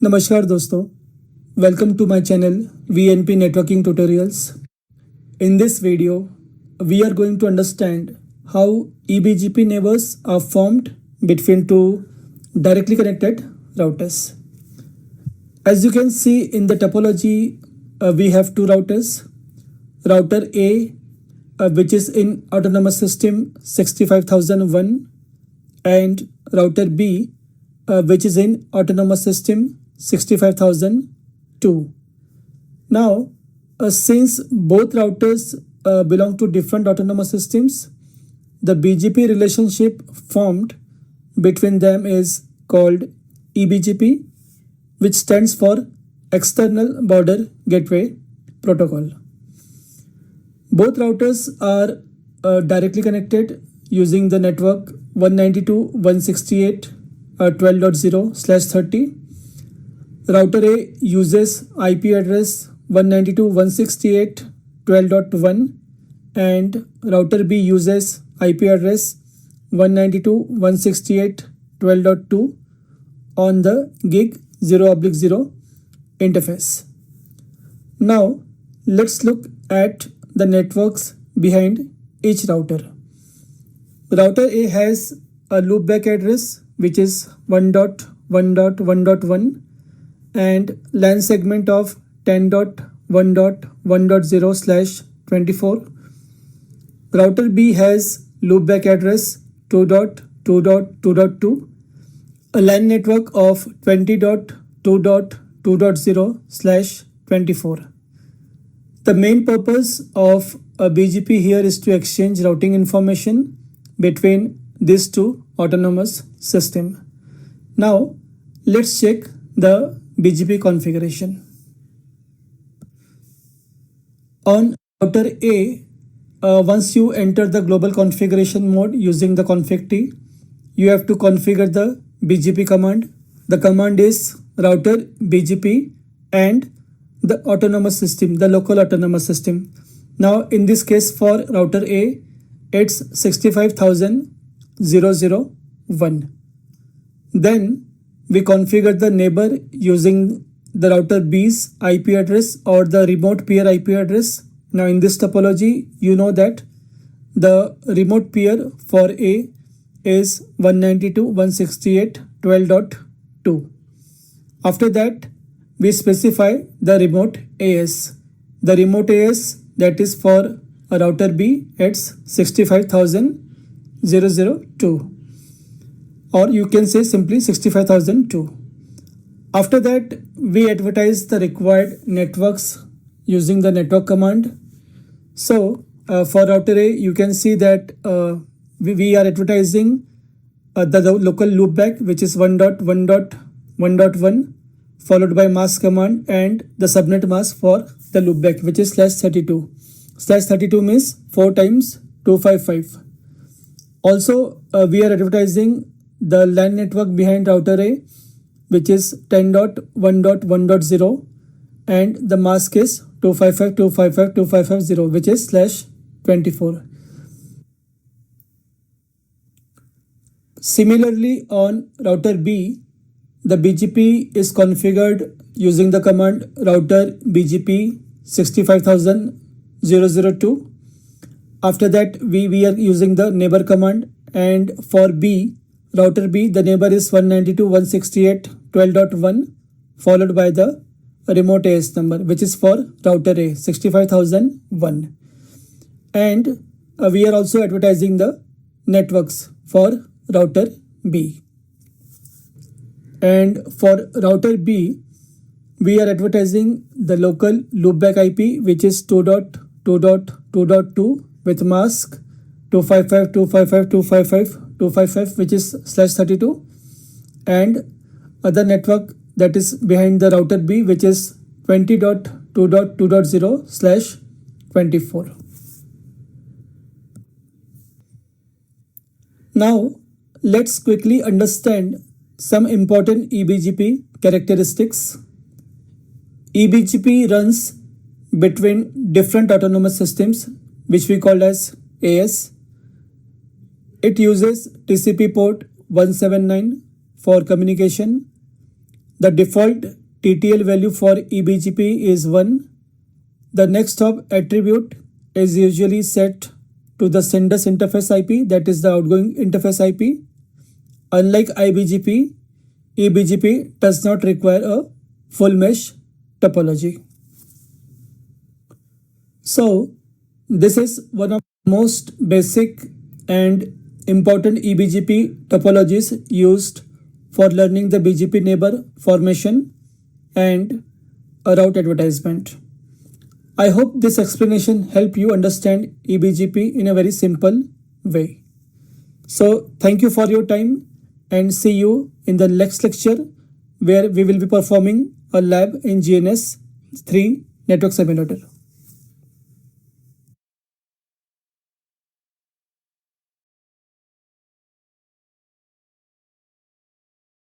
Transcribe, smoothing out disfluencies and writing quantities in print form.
नमस्कार दोस्तों, welcome to my channel VNP Networking Tutorials. In this video, we are going to understand how eBGP neighbors are formed between two directly connected routers. As you can see in the topology, we have two routers. Router A, which is in autonomous system 65001, and router B, which is in autonomous system 65002. Now, since both routers belong to different autonomous systems, the BGP relationship formed between them is called eBGP, which stands for External Border Gateway Protocol. Both routers are directly connected using the network 192.168.12.0/30. Router A uses IP address 192.168.12.1 and router B uses IP address 192.168.12.2 on the gig 0/0 interface. Now let's look at the networks behind each router. Router A has a loopback address which is 1.1.1.1 and LAN segment of 10.1.1.0/24. Router B has loopback address 2.2.2.2, a LAN network of 20.2.2.0/24. The main purpose of a BGP here is to exchange routing information between these two autonomous systems. Now let's check the BGP configuration. On router A, once you enter the global configuration mode using the config T, you have to configure the BGP command. The command is router BGP and the autonomous system, the local autonomous system. Now in this case for router A, it's 65,000.0.0.1. Then we configure the neighbor using the router B's IP address or the remote peer IP address. Now in this topology, you know that the remote peer for A is 192.168.12.2. After that, we specify the remote AS. The remote AS that is for router B, it's 65,000.0.0.2. or you can say simply 65,002. After that, we advertise the required networks using the network command. So for router A, you can see that we are advertising the local loopback, which is 1.1.1.1 followed by mask command and the subnet mask for the loopback, which is /32. /32 means 4 times 255. Also, we are advertising the LAN network behind router A, which is 10.1.1.0 and the mask is 255.255.255.0, which is /24. Similarly, on router B, the BGP is configured using the command router BGP 65,000.0.0.2. After that, we are using the neighbor command, and for B, router B, the neighbor is 192.168.12.1 followed by the remote AS number, which is for router A 65,001. And we are also advertising the networks for router B. And for router B, we are advertising the local loopback IP, which is 2.2.2.2 with mask 255.255.255.255, which is /32, and other network that is behind the router B, which is 20.2.2.0/24. Now let's quickly understand some important eBGP characteristics. eBGP runs between different autonomous systems, which we call as AS. It uses TCP port 179 for communication. The default TTL value for eBGP is 1. The next hop attribute is usually set to the sender's interface IP, that is the outgoing interface IP. Unlike iBGP, eBGP does not require a full mesh topology. So this is one of the most basic and important eBGP topologies used for learning the BGP neighbor formation and a route advertisement. I hope this explanation helped you understand eBGP in a very simple way. So thank you for your time and see you in the next lecture where we will be performing a lab in GNS 3 network simulator.